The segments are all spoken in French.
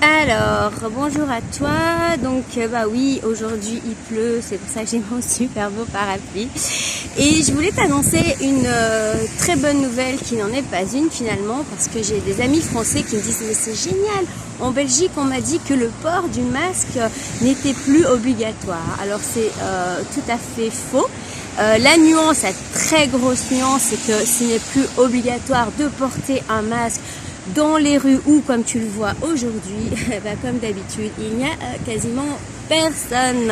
Alors, bonjour à toi. Donc, bah oui, aujourd'hui il pleut, c'est pour ça que j'ai mon super beau parapluie. Et je voulais t'annoncer une très bonne nouvelle qui n'en est pas une finalement, parce que j'ai des amis français qui me disent mais c'est génial. En Belgique, on m'a dit que le port du masque n'était plus obligatoire. Alors c'est tout à fait faux. La nuance, la très grosse nuance, c'est que ce n'est plus obligatoire de porter un masque dans les rues où, comme tu le vois aujourd'hui, bah, comme d'habitude, il n'y a quasiment personne.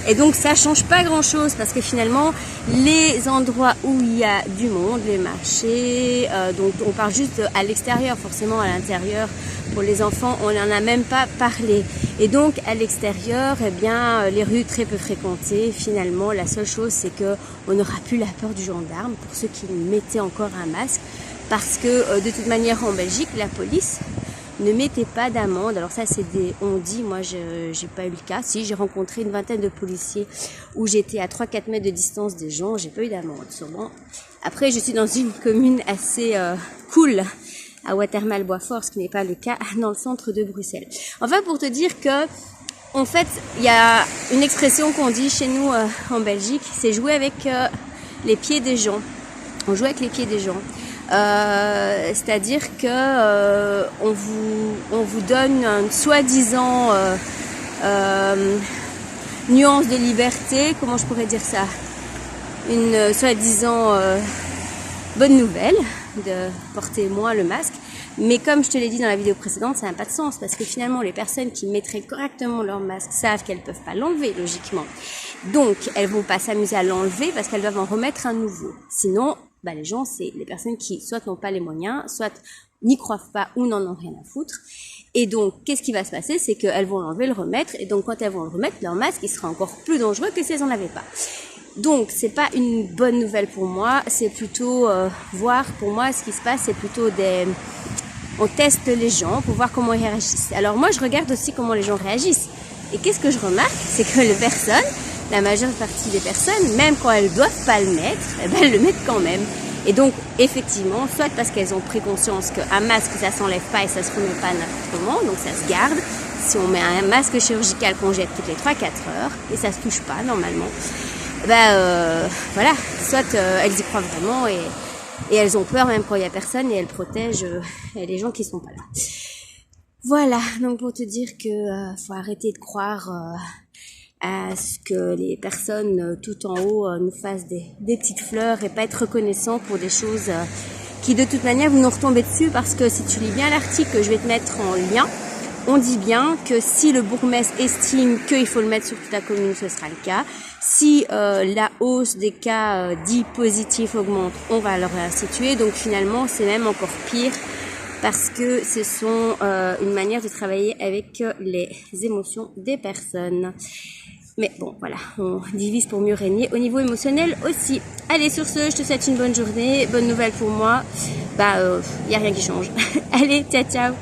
Et donc ça change pas grand chose parce que finalement les endroits où il y a du monde, les marchés, donc on parle juste à l'extérieur, forcément à l'intérieur pour les enfants on n'en a même pas parlé. Et donc à l'extérieur, eh bien les rues très peu fréquentées, finalement la seule chose c'est que on n'aura plus la peur du gendarme pour ceux qui mettaient encore un masque, parce que de toute manière en Belgique la police ne mettez pas d'amende. Alors ça c'est des on dit, moi j'ai pas eu le cas. Si, j'ai rencontré une vingtaine de policiers où j'étais à 3-4 mètres de distance des gens, j'ai pas eu d'amende sûrement. Après je suis dans une commune assez cool à Watermael-Boisfort, ce qui n'est pas le cas dans le centre de Bruxelles. Enfin pour te dire que en fait il y a une expression qu'on dit chez nous en Belgique, c'est jouer avec les pieds des gens. On joue avec les pieds des gens. C'est-à-dire que on vous donne une soi-disant nuance de liberté, comment je pourrais dire ça, une soi-disant bonne nouvelle de porter moins le masque, mais comme je te l'ai dit dans la vidéo précédente, ça n'a pas de sens parce que finalement les personnes qui mettraient correctement leur masque savent qu'elles peuvent pas l'enlever logiquement, donc elles vont pas s'amuser à l'enlever parce qu'elles doivent en remettre un nouveau. Sinon bah, les gens, c'est les personnes qui soit n'ont pas les moyens, soit n'y croient pas ou n'en ont rien à foutre. Et donc, qu'est-ce qui va se passer? C'est qu'elles vont l'enlever, le remettre, et donc quand elles vont le remettre, leur masque, il sera encore plus dangereux que si elles n'en avaient pas. Donc, c'est pas une bonne nouvelle pour moi, c'est plutôt voir, pour moi, ce qui se passe, c'est plutôt on teste les gens pour voir comment ils réagissent. Alors moi, je regarde aussi comment les gens réagissent. Et qu'est-ce que je remarque? C'est que les personnes, la majeure partie des personnes, même quand elles doivent pas le mettre, eh ben, elles le mettent quand même. Et donc, effectivement, soit parce qu'elles ont pris conscience qu'un masque, ça s'enlève pas et ça se remet pas n'importe comment, donc ça se garde. Si on met un masque chirurgical qu'on jette toutes les 3-4 heures, et ça se touche pas normalement, ben voilà, soit elles y croient vraiment et elles ont peur même quand il y a personne et elles protègent les gens qui sont pas là. Voilà, donc pour te dire que faut arrêter de croire à ce que les personnes tout en haut nous fassent des petites fleurs et pas être reconnaissants pour des choses qui de toute manière vous nous retombez dessus, parce que si tu lis bien l'article que je vais te mettre en lien, on dit bien que si le bourgmestre estime qu'il faut le mettre sur toute la commune, ce sera le cas. Si la hausse des cas dits positifs augmente, on va le réinstituer. Donc finalement, c'est même encore pire parce que ce sont une manière de travailler avec les émotions des personnes. Mais bon, voilà, on divise pour mieux régner au niveau émotionnel aussi. Allez, sur ce, je te souhaite une bonne journée. Bonne nouvelle pour moi. Bah, y a rien qui change. Allez, ciao, ciao.